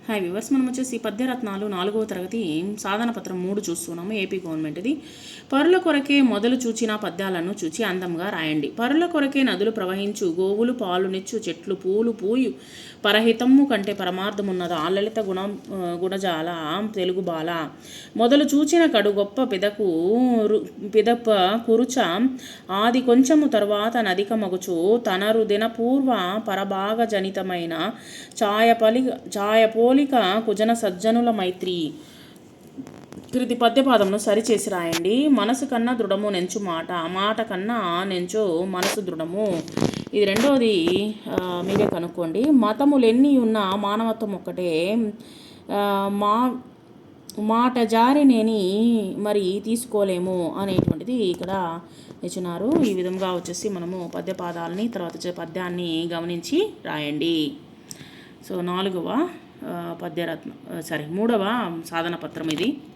Hi viewers, మనం వచ్చేసి పద్యరత్నాలు 4వ తరగతి సాధన పత్రం 3 చూస్తున్నాము. ఏపీ గవర్నమెంట్ ఇది. పరుల కొరకే మొదలు చూచిన పద్యాలను చూచి అందంగా రాయండి. పరుల కొరకే నదులు ప్రవహించు, గోవులు పాలునిచ్చు, చెట్లు పూలు పూయు, పరహితమ్ము కంటే పరమార్థమున్నదా, లలిత గుణజాల తెలుగు బాల, మొదలు చూచిన కడు గొప్ప పిదప కురుచ, ఆది కొంచెము తరువాత నదిక మగుచు, తనరు దినపూర్వ పరభాగ జనితమైన ఛాయపోలిక కుజన సజ్జనుల మైత్రి. కృతి పద్యపాదమును సరిచేసి రాయండి. మనసు కన్నా దృఢము నెంచు మాట, మాట కన్నా నెంచు మనసు దృఢము. ఇది రెండోది మీరే కనుక్కోండి. మతములెన్ని ఉన్న మానవత్వం ఒక్కటే, మాట జారినేని మరి తీసుకోలేము అనేటువంటిది ఇక్కడ ఇచ్చినారు. ఈ విధంగా వచ్చేసి మనము పద్యపాదాలని తర్వాత పద్యాన్ని గమనించి రాయండి. సో 4వ 3వ సాధన పత్రం ఇది.